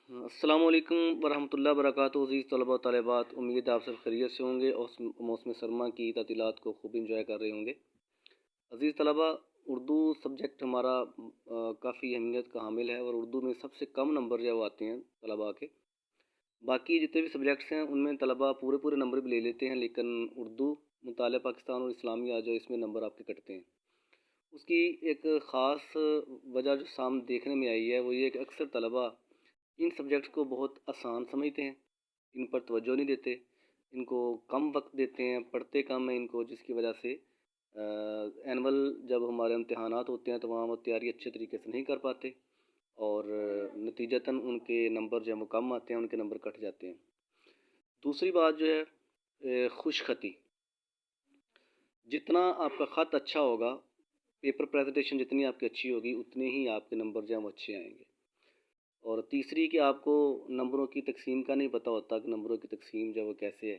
अस्सलाम वालेकुम वरहमतुल्लाहि वबरकातुहू। अज़ीज़ तलबा व तालिबात, उम्मीद है आप सब खैरियत से होंगे और मौसम सरमा की तातीलात को खूब इंजॉय कर रहे होंगे। अज़ीज़ तलबा, उर्दू सब्जेक्ट हमारा काफ़ी अहमियत का हामिल है और उर्दू में सबसे कम नंबर जो आते हैं तलबा के। बाकी जितने भी सब्जेक्ट्स हैं उनमें तलबा पूरे पूरे नंबर भी ले लेते हैं, लेकिन उर्दू मुताले पाकिस्तान और इस्लामिया जो इसमें नंबर आपके कटते हैं। उसकी एक ख़ास वजह जो सामने देखने में आई है वो ये कि अक्सर तलबा इन सब्जेक्ट्स को बहुत आसान समझते हैं, इन पर तवज्जो नहीं देते, इनको कम वक्त देते हैं, पढ़ते कम हैं इनको, जिसकी वजह से एनुअल जब हमारे इम्तहानात होते हैं तो वहाँ वो तैयारी अच्छे तरीके से नहीं कर पाते और नतीजतन उनके नंबर जो है वो कम आते हैं, उनके नंबर कट जाते हैं। दूसरी बात जो है खुशखती, जितना आपका ख़त अच्छा होगा, पेपर प्रेजेंटेशन जितनी आपकी अच्छी होगी, उतने ही आपके नंबर जो हैं वो अच्छे आएंगे। और तीसरी कि आपको नंबरों की तकसीम का नहीं पता होता कि नंबरों की तकसीम जो है वो कैसे है।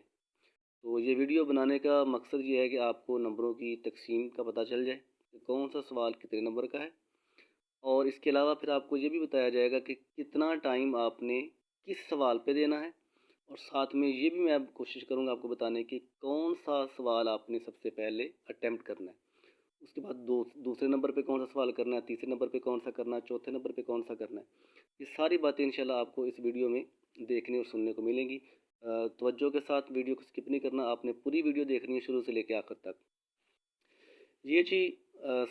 तो ये वीडियो बनाने का मकसद ये है कि आपको नंबरों की तकसीम का पता चल जाए कि कौन सा सवाल कितने नंबर का है, और इसके अलावा फिर आपको ये भी बताया जाएगा कि कितना टाइम आपने किस सवाल पे देना है, और साथ में ये भी मैं कोशिश करूँगा आपको बताने की कौन सा सवाल आपने सबसे पहले अटैम्प्ट करना है, उसके बाद दूसरे नंबर पे कौन सा सवाल करना है, तीसरे नंबर पे कौन सा करना है, चौथे नंबर पे कौन सा करना है। ये सारी बातें इंशाल्लाह आपको इस वीडियो में देखने और सुनने को मिलेंगी। तवज्जो के साथ वीडियो को स्किप नहीं करना, आपने पूरी वीडियो देखनी है शुरू से लेकर आखिर तक। ये जी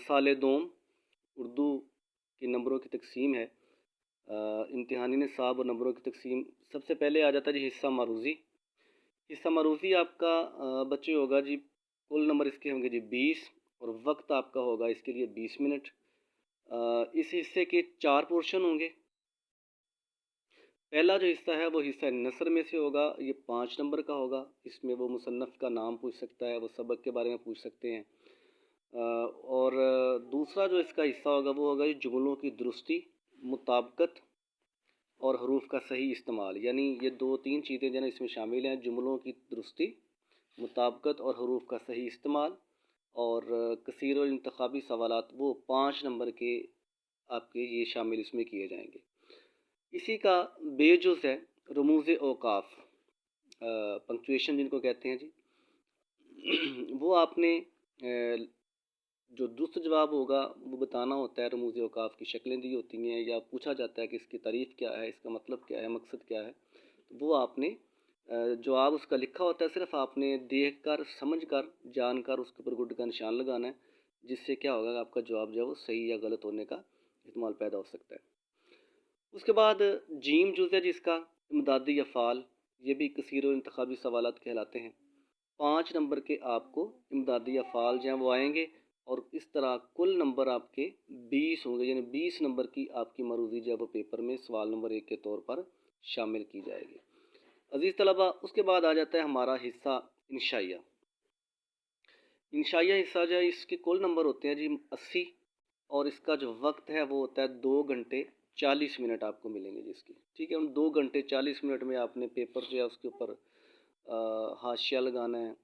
साल दोम उर्दू के नंबरों की तकसीम है। इम्तिहानी निसाब और नंबरों की तकसीम, सबसे पहले आ जाता है जी हिस्सा मारूज़ी। हिस्सा मारूज़ी आपका बच्चे होगा जी, कुल नंबर इसके होंगे जी 20 और वक्त आपका होगा इसके लिए 20 मिनट। इस हिस्से के 4 पोर्शन होंगे। पहला जो हिस्सा है वो हिस्सा नसर में से होगा, ये 5 नंबर का होगा। इसमें वो मुसन्नफ़ का नाम पूछ सकता है, वो सबक के बारे में पूछ सकते हैं। और दूसरा जो इसका हिस्सा होगा वो होगा जुमलों की दुरुस्ती, मुताबिकत और हरूफ का सही इस्तेमाल। यानी ये 2-3 चीज़ें जो है इसमें शामिल हैं, जुमलों की दुरुस्ती, मुताबिकत और हरूफ का सही इस्तेमाल। और कसीर और इंतखाबी सवालात वो 5 नंबर के आपके ये शामिल इसमें किए जाएंगे। इसी का बेजुज़ है रमूज़ औकाफ, पंक्चुएशन जिनको कहते हैं जी। वो आपने जो दुरुस्त जवाब होगा वो बताना होता है। रमूज़ औकाफ की शक्लें दी होती हैं या पूछा जाता है कि इसकी तारीफ़ क्या है, इसका मतलब क्या है, मकसद क्या है, तो वो आपने जवाब उसका लिखा होता है, सिर्फ आपने देख कर, समझ कर, जान कर उसके ऊपर गुड का निशान लगाना है, जिससे क्या होगा कि आपका जवाब जो है वो सही या गलत होने का एहतमाल पैदा हो सकता है। उसके बाद जीम जुज़ है जिसका इमदादी अफ़ाल, ये भी कसीर और इंतखाबी सवालात कहलाते हैं। 5 नंबर के आपको इमदादी अफ़ाल जो हैं वो आएंगे और इस तरह कुल नंबर आपके 20 होंगे, यानी 20 नंबर की आपकी मरूज़ी जो है वो पेपर में सवाल नंबर 1 के तौर पर शामिल की जाएगी। अज़ीज़ तलबा, उसके बाद आ जाता है हमारा हिस्सा इंशाइया। इंशाइया हिस्सा जो है इसके कुल नंबर होते हैं जी 80, और इसका जो वक्त है वो होता है 2 घंटे 40 मिनट आपको मिलेंगे जिसकी, ठीक है। उन 2 घंटे 40 मिनट में आपने पेपर जो है उसके ऊपर हाशिया लगाना है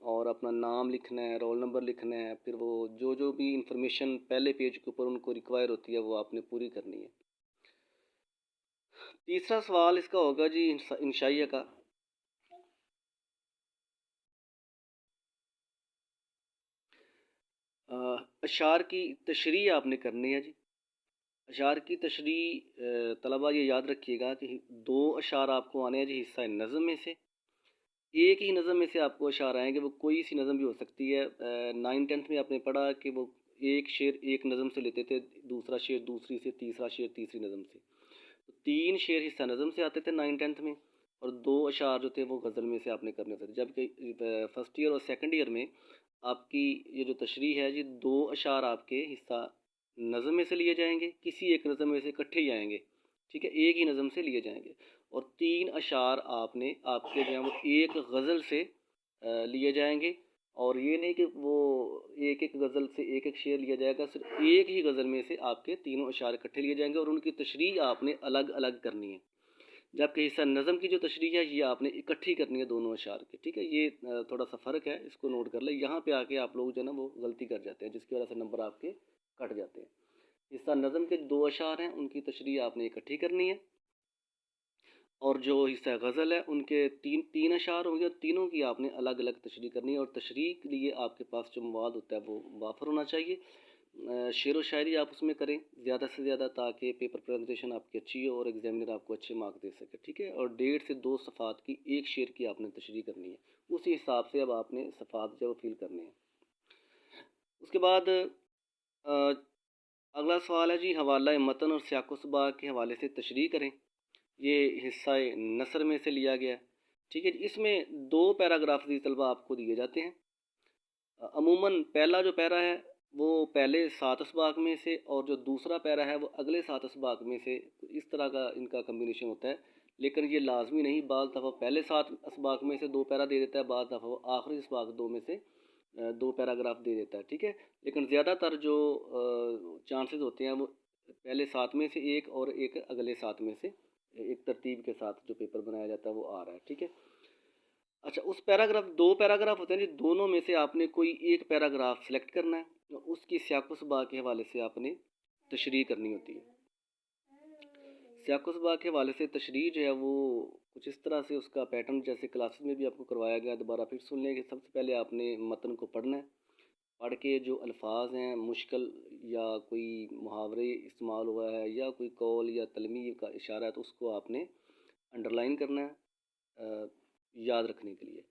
और अपना नाम लिखना है, रोल नंबर लिखना है, फिर वो जो जो भी इंफॉर्मेशन पहले पेज के ऊपर उनको रिक्वायर होती है वो आपने पूरी करनी है। तीसरा सवाल इसका होगा जी इंशाइया का। अशार की तशरीह आपने करनी है जी। अशार की तशरीह तलबा ये याद रखिएगा कि 2 अशार आपको आने हैं जी हिस्सा नज़म में से। एक ही नज़म में से आपको अशार आएंगे, वो कोई सी नज़म भी हो सकती है। 9th-10th में आपने पढ़ा कि वो एक शेर एक नज़म से लेते थे, दूसरा शेर दूसरी से, तीसरा शेर तीसरी नज़म से। तो 3 शेर हिस्सा नज़म से आते थे 9th-10th में, और 2 अशार जो थे वो गज़ल में से आपने करने होते थे। जबकि फर्स्ट ईयर और सेकंड ईयर में आपकी ये जो तशरीह है जी, 2 अशार आपके हिस्सा नज़म में से लिए जाएंगे, किसी एक नज़म में से इकट्ठे ही आएंगे, ठीक है, एक ही नज़म से लिए जाएंगे। और 3 अशार आपने आपके जो है वो एक गज़ल से लिए जाएंगे। और ये नहीं कि वो एक एक गज़ल से एक एक शेर लिया जाएगा, सिर्फ एक ही गज़ल में से आपके तीनों अशार इकट्ठे लिए जाएंगे और उनकी तशरीह आपने अलग अलग करनी है। जबकि हिस्सा नज़म की जो तशरीह है ये आपने इकट्ठी करनी है दोनों अशार की, ठीक है। ये थोड़ा सा फ़र्क है, इसको नोट कर लें। यहाँ पे आके आप लोग जो है ना वो गलती कर जाते हैं, जिसकी वजह से नंबर आपके कट जाते हैं। हिस्सा नज़म के 2 अशार हैं, उनकी तशरीह आपने इकट्ठी करनी है, اور جو حصہ غزل ہے ان کے تین اشعار ہوں گے، اور تینوں کی آپ نے الگ الگ تشریح کرنی ہے، اور تشریح کے لیے آپ کے پاس جو مواد ہوتا ہے وہ وافر ہونا چاہیے۔ شعر و شاعری آپ اس میں کریں زیادہ سے زیادہ، تاکہ پیپر پریزنٹیشن آپ کی اچھی ہو اور ایگزامینر آپ کو اچھے مارک دے سکے، ٹھیک ہے۔ اور 1.5 سے 2 صفحات کی ایک شعر کی آپ نے تشریح کرنی ہے، اسی حساب سے اب آپ نے صفحات جو فل کرنے ہیں۔ اس کے بعد اگلا سوال ہے جی، حوالہ متن اور سیاق و سباق کے حوالے سے تشریح کریں۔ یہ حصہ نثر میں سے لیا گیا ہے، ٹھیک ہے جی۔ اس میں 2 پیراگراف طلبہ آپ کو دیے جاتے ہیں۔ عموماً پہلا جو پیرا ہے وہ پہلے 7 اسباق میں سے، اور جو دوسرا پیرا ہے وہ اگلے 7 اسباق میں سے، اس طرح کا ان کا کمبینیشن ہوتا ہے۔ لیکن یہ لازمی نہیں، بعض دفعہ پہلے 7 اسباق میں سے 2 پیرا دے دیتا ہے، بعض دفعہ وہ آخری اسباق 2 میں سے 2 پیراگراف دے دیتا ہے، ٹھیک ہے۔ لیکن زیادہ تر جو چانسز ہوتے ہیں وہ پہلے 7 میں سے ایک، اور ایک اگلے 7 میں سے ایک ترتیب کے ساتھ جو پیپر بنایا جاتا ہے وہ آ رہا ہے، ٹھیک ہے۔ اچھا، اس پیراگراف 2 پیراگراف ہوتے ہیں جی، دونوں میں سے آپ نے کوئی ایک پیراگراف سلیکٹ کرنا ہے، اور اس کی سیاق و سباق کے حوالے سے آپ نے تشریح کرنی ہوتی ہے۔ سیاق و سباق کے حوالے سے تشریح جو ہے وہ کچھ اس طرح سے، اس کا پیٹرن جیسے کلاسز میں بھی آپ کو کروایا گیا، دوبارہ پھر سن لیں کہ سب سے پہلے آپ نے متن کو پڑھنا ہے، پڑھ کے جو الفاظ ہیں مشکل یا کوئی محاورے استعمال ہوا ہے یا کوئی قول یا تلمیح کا اشارہ ہے تو اس کو آپ نے انڈر لائن کرنا ہے یاد رکھنے کے لیے۔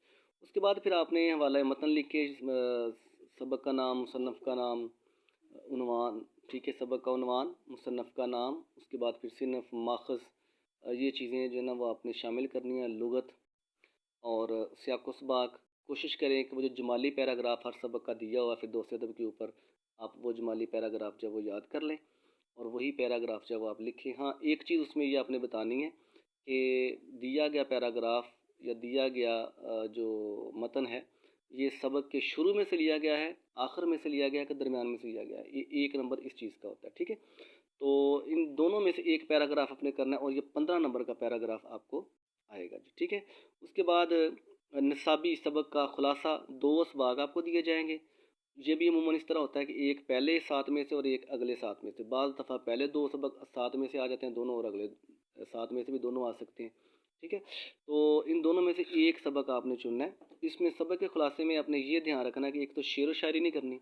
اس کے بعد پھر آپ نے حوالہ متن لکھ کے سبق کا نام، مصنف کا نام، عنوان، ٹھیک ہے، سبق کا عنوان، مصنف کا نام، اس کے بعد پھر صنف، ماخذ، یہ چیزیں جو ہے نا وہ آپ نے شامل کرنی ہیں، لغت اور سیاق و سباق۔ کوشش کریں کہ وہ جو جمالی پیراگراف ہر سبق کا دیا ہوا پھر دوسرے ادب کے اوپر، آپ وہ جمالی پیراگراف جو وہ یاد کر لیں اور وہی پیراگراف جب آپ لکھیں۔ ہاں، ایک چیز اس میں یہ آپ نے بتانی ہے کہ دیا گیا پیراگراف یا دیا گیا جو متن ہے یہ سبق کے شروع میں سے لیا گیا ہے، آخر میں سے لیا گیا ہے کہ درمیان میں سے لیا گیا ہے، یہ 1 نمبر اس چیز کا ہوتا ہے، ٹھیک ہے۔ تو ان دونوں میں سے ایک پیراگراف آپ نے کرنا ہے، اور یہ 15 نمبر کا پیراگراف آپ کو آئے گا جی، ٹھیک ہے۔ اس کے بعد نصابی سبق کا خلاصہ 2 اسباق آپ کو دیے جائیں گے۔ یہ بھی عموماً اس طرح ہوتا ہے کہ ایک پہلے 7 میں سے اور ایک اگلے 7 میں سے، بعض دفعہ پہلے 2 سبق 7 میں سے آ جاتے ہیں دونوں، اور اگلے 7 میں سے بھی دونوں آ سکتے ہیں، ٹھیک ہے۔ تو ان دونوں میں سے ایک سبق آپ نے چننا ہے۔ اس میں سبق کے خلاصے میں آپ نے یہ دھیان رکھنا ہے کہ ایک تو شعر و شاعری نہیں کرنی،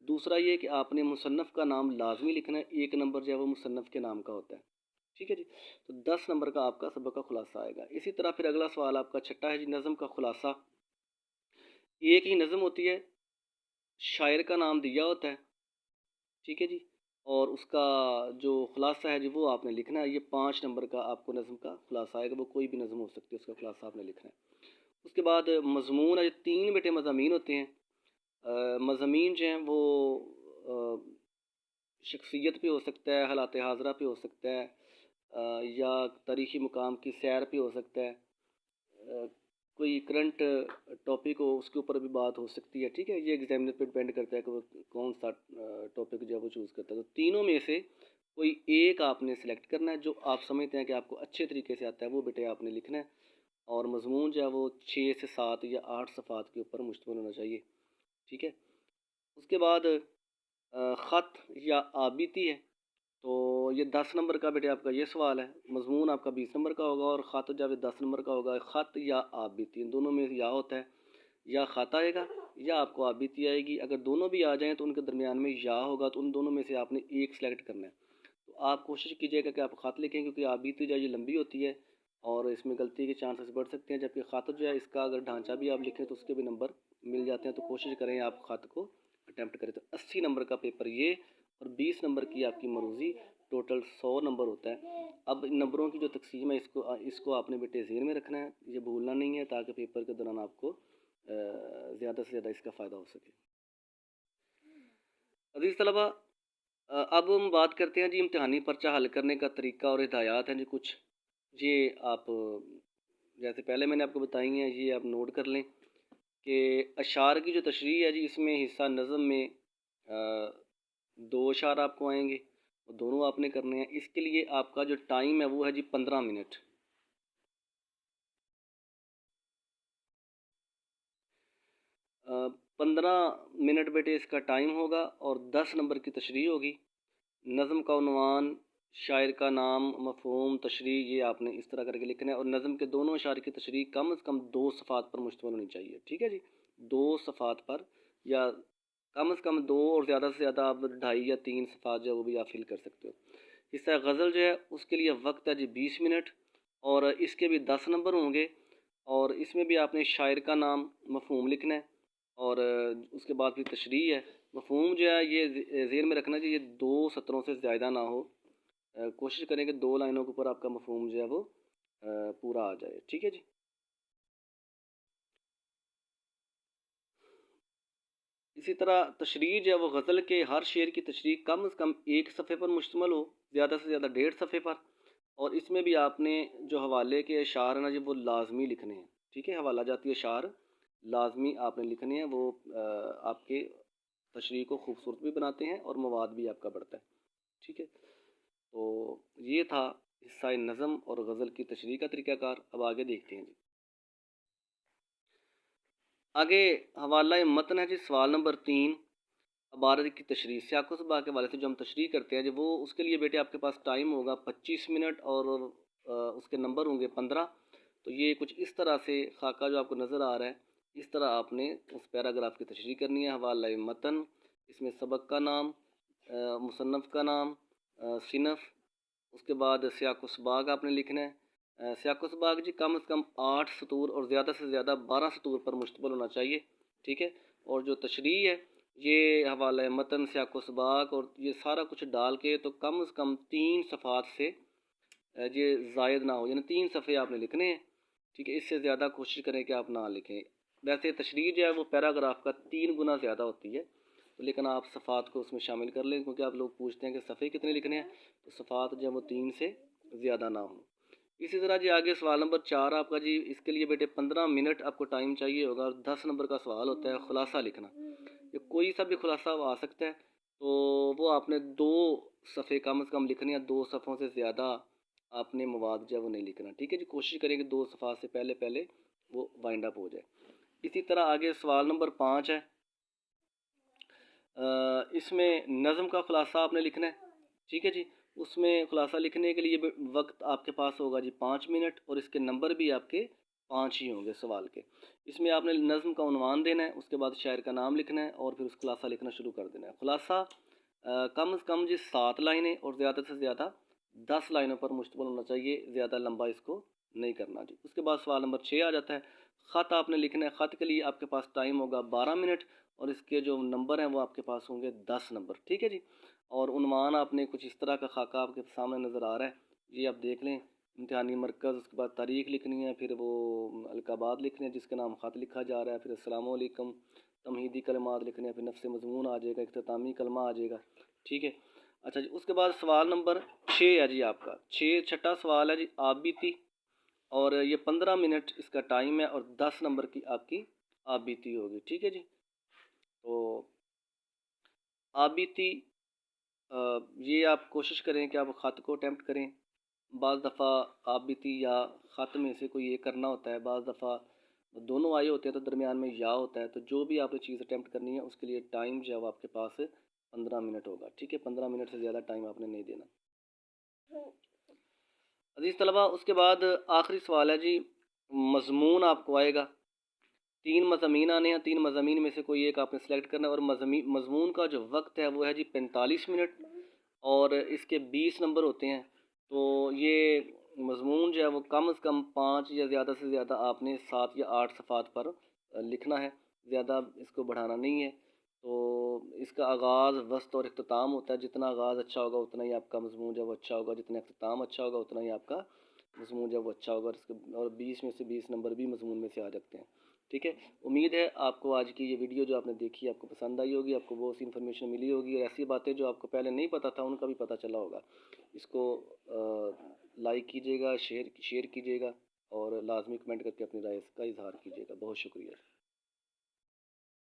دوسرا یہ کہ آپ نے مصنف کا نام لازمی لکھنا ہے، 1 نمبر جو ہے وہ مصنف کے نام کا ہوتا ہے، ٹھیک ہے جی۔ تو 10 نمبر کا آپ کا سبق کا خلاصہ آئے گا۔ اسی طرح پھر اگلا سوال آپ کا چھٹا ہے جی، نظم کا خلاصہ۔ ایک ہی نظم ہوتی ہے، شاعر کا نام دیا ہوتا ہے، ٹھیک ہے جی، اور اس کا جو خلاصہ ہے جی وہ آپ نے لکھنا ہے۔ یہ 5 نمبر کا آپ کو نظم کا خلاصہ آئے گا، وہ کوئی بھی نظم ہو سکتی ہے، اس کا خلاصہ آپ نے لکھنا ہے۔ اس کے بعد مضمون ہے، یہ 3 بیٹے مضامین ہوتے ہیں۔ مضامین جو ہیں وہ شخصیت پہ ہو سکتا ہے، حالات حاضرہ پہ ہو سکتا ہے، یا تاریخی مقام کی سیر پہ ہو سکتا ہے، کوئی کرنٹ ٹاپک ہو اس کے اوپر بھی بات ہو سکتی ہے، ٹھیک ہے۔ یہ ایگزامینر پہ ڈپینڈ کرتا ہے کہ وہ کون سا ٹاپک جو ہے وہ چوز کرتا ہے۔ تو تینوں میں سے کوئی ایک آپ نے سلیکٹ کرنا ہے جو آپ سمجھتے ہیں کہ آپ کو اچھے طریقے سے آتا ہے، وہ بیٹے آپ نے لکھنا ہے، اور مضمون جو ہے وہ 6 سے 7 یا 8 صفحات کے اوپر مشتمل ہونا چاہیے، ٹھیک ہے۔ اس کے بعد خط یا آبیتی ہے، تو یہ 10 نمبر کا بیٹے آپ کا یہ سوال ہے۔ مضمون آپ کا 20 نمبر کا ہوگا، اور خط جب 10 نمبر کا ہوگا۔ خط یا آبیتی، ان دونوں میں یا ہوتا ہے، یا خط آئے گا یا آپ کو آبیتی آئے گی۔ اگر دونوں بھی آ جائیں تو ان کے درمیان میں یا ہوگا، تو ان دونوں میں سے آپ نے ایک سلیکٹ کرنا ہے۔ تو آپ کوشش کیجیے گا کہ آپ خط لکھیں، کیونکہ آبیتی جو ہے یہ لمبی ہوتی ہے اور اس میں غلطی کے چانسز بڑھ سکتے ہیں، جبکہ خط جو ہے اس کا اگر ڈھانچہ بھی آپ لکھیں تو اس کے بھی نمبر مل جاتے ہیں۔ تو کوشش کریں آپ خط کو اٹیمپٹ کریں۔ تو 80 نمبر کا پیپر یہ، اور 20 نمبر کی آپ کی مروزی، ٹوٹل 100 نمبر ہوتا ہے۔ اب ان نمبروں کی جو تقسیم ہے اس کو آپ نے بیٹے ذہن میں رکھنا ہے، یہ بھولنا نہیں ہے، تاکہ پیپر کے دوران آپ کو زیادہ سے زیادہ اس کا فائدہ ہو سکے۔ عزیز طلبہ، اب ہم بات کرتے ہیں جی امتحانی پرچہ حل کرنے کا طریقہ اور ہدایات ہیں جی کچھ، یہ آپ جیسے پہلے میں نے آپ کو بتائی ہیں، یہ آپ نوٹ کر لیں کہ اشعار کی جو تشریح ہے جی، اس میں حصہ نظم میں 2 اشعار آپ کو آئیں گے، وہ دونوں آپ نے کرنے ہیں۔ اس کے لیے آپ کا جو ٹائم ہے وہ ہے جی 15 منٹ۔ 15 منٹ بیٹے اس کا ٹائم ہوگا، اور 10 نمبر کی تشریح ہوگی۔ نظم کا عنوان शायर का नाम, मफ़हूम, तशरीह, ये आपने इस तरह करके लिखना है। और नज़म के दोनों अशार की तशरीह कम से कम 2 सफ़ात पर मुश्तमिल होनी चाहिए, ठीक है जी। 2 सफ़ात पर, या कम से कम 2, और ज़्यादा से ज़्यादा आप 2.5 या 3 सफ़ात जो है वो भी आप फिल कर सकते हो। हिस्सा गज़ल जो है उसके लिए वक्त है जी 20 मिनट, और इसके भी 10 नंबर होंगे। और इसमें भी आपने शायर का नाम, मफ़हूम लिखना है, और उसके बाद फिर तशरीह है। मफ़हूम जो है ये ज़हन में रखना चाहिए 2 सत्रों से ज़्यादा ना हो। कोशिश करें कि 2 लाइनों के ऊपर आपका मफ़हूम जो है वो पूरा आ जाए, ठीक है जी। इसी तरह तशरीह जो है वो गज़ल के हर शेर की तशरीह कम से कम 1 सफ़े पर मुश्तमिल हो, ज़्यादा से ज़्यादा 1.5 सफ़े पर। और इसमें भी आपने जो हवाले के अशार हैं ना जी वो लाज़मी लिखने हैं, ठीक है। हवाला जाती अशार लाज़मी आपने लिखने हैं, वो आपके तशरीह को खूबसूरत भी बनाते हैं और मवाद भी आपका बढ़ता है, ठीक है। तो ये था हिस्सा नज़म और गज़ल की तशरीह का तरीक़ाकार। अब आगे देखते हैं जी। आगे हवाला मतन है जी, सवाल नंबर 3, इबारत की तशरीह। सियाक़-व-सबा के हवाले से जो हम तशरीह करते हैं जी, वो उसके लिए बेटे आपके पास टाइम होगा 25 मिनट, और उसके नंबर होंगे 15। तो ये कुछ इस तरह से खाका जो आपको नज़र आ रहा है, इस तरह आपने उस पैराग्राफ की तशरीह करनी है। हवाला मतन, इसमें सबक का नाम, मुसन्नफ़ का नाम, सिनफ़, उसके बाद सियाक़-व-सबाक़ आपने लिखना है। सियाक़-व-सबाक़ जी कम से कम 8 सतूर और ज़्यादा से ज़्यादा 12 सतूर पर मुश्तमिल होना चाहिए, ठीक है। और जो तशरीह है ये हवाला मतन, सियाक़-व-सबाक़ और ये सारा कुछ डाल के तो कम से कम 3 सफ़ात से ये ज़ायद ना हो, यानी 3 सफ़े आपने लिखने हैं, ठीक है। इससे ज़्यादा कोशिश करें कि आप ना लिखें। वैसे तशरीह जो है वो पैराग्राफ का 3 गुना ज़्यादा होती है, तो लेकिन आप सफ़ात को उसमें शामिल कर लें, क्योंकि आप लोग पूछते हैं कि सफ़े कितने लिखने हैं, तो सफ़ात जो है वो 3 से ज़्यादा ना हो। इसी तरह जी आगे सवाल नंबर 4 आपका जी, इसके लिए बेटे 15 मिनट आपको टाइम चाहिए होगा, और 10 नंबर का सवाल होता है खुलासा लिखना। ये कोई सा भी खुलासा आ सकता है, तो वो आपने 2 सफ़े कम से कम लिखने हैं, 2 सफ़ों से ज़्यादा आपने मवाद जो है वो नहीं लिखना, ठीक है जी। कोशिश करें कि 2 सफ़ा से पहले पहले वो वाइंड अप हो जाए। इसी तरह आगे सवाल नंबर 5 है। इसमें नज़म का ख़ुलासा आपने लिखना है, ठीक है जी। उसमें ख़ुलासा लिखने के लिए वक्त आपके पास होगा जी 5 मिनट, और इसके नंबर भी आपके 5 ही होंगे सवाल के। इसमें आपने नज़म का उन्वान देना है, उसके बाद शायर का नाम लिखना है, और फिर उस ख़ुलासा लिखना शुरू कर देना है। ख़ुलासा कम से कम जी 7 लाइनें और ज़्यादा से ज़्यादा 10 लाइनों पर मुश्तमिल होना चाहिए, ज़्यादा लंबा इसको नहीं करना जी। उसके बाद सवाल नंबर 6 आ जाता है। ख़त आपने लिखना है, ख़त के लिए आपके पास टाइम होगा 12 मिनट, और इसके जो नंबर हैं वो आपके पास होंगे 10 नंबर, ठीक है जी। और उन्वान आपने कुछ इस तरह का खाका आपके सामने नज़र आ रहा है, ये आप देख लें। इम्तिहानी मरकज़, उसके बाद तारीख़ लिखनी है, फिर वो अलकाबात लिखने हैं जिसके नाम ख़त लिखा जा रहा है, फिर अस्सलामु अलैकुम, तमहीदी कलमात लिखने हैं, फिर नफ्स मज़मून आ जाएगा, इख्तितामी कलमा आ जाएगा, ठीक है। अच्छा जी, उसके बाद सवाल नंबर 6 है जी आपका, 6 सवाल है जी, आप बीती। और ये 15 मिनट इसका टाइम है, और 10 नंबर की आपकी आप बीती होगी, ठीक है जी। तो आप बीती, ये आप कोशिश करें कि आप ख़त को अटैम्प्ट करें। बाज़ दफ़ा आप बीती या ख़त में से कोई एक करना होता है, बाज़ दफ़ा दोनों आए होते हैं तो दरमियान में या होता है। तो जो भी आपने चीज़ अटैम्प्ट करनी है उसके लिए टाइम जो है वो आपके पास 15 मिनट होगा, ठीक है। 15 मिनट से ज़्यादा टाइम आपने नहीं देना। अज़ीज़ तलबा, उसके बाद आखिरी सवाल है जी, मज़मून आपको आएगा। 3 मज़ामीन आने हैं, 3 मज़ामीन में से कोई एक आपने सेलेक्ट करना है, और मज़मून का जो वक्त है वो है जी 45 मिनट, और इसके 20 नंबर होते हैं। तो ये मज़मून जो है वो कम से कम 5 या ज़्यादा से ज़्यादा आपने 7 या 8 सफ़ात पर लिखना है, ज़्यादा इसको बढ़ाना नहीं है। तो इसका आगाज़, वसत और इख्तिताम होता है। जितना आगाज़ अच्छा होगा उतना ही आपका मज़मून जो है वो अच्छा होगा, जितना इख्तिताम अच्छा होगा उतना ही आपका मज़मून जो है वो अच्छा होगा। और 20 में से 20 नंबर भी मज़मून में से आ जाते हैं, ठीक है। उम्मीद है आपको आज की ये वीडियो जो आपने देखी आपको पसंद आई होगी, आपको बहुत सी इन्फॉर्मेशन मिली होगी, और ऐसी बातें जो आपको पहले नहीं पता था उनका भी पता चला होगा। इसको लाइक कीजिएगा, शेयर कीजिएगा, और लाजमी कमेंट करके अपनी राय का इजहार कीजिएगा। बहुत शुक्रिया।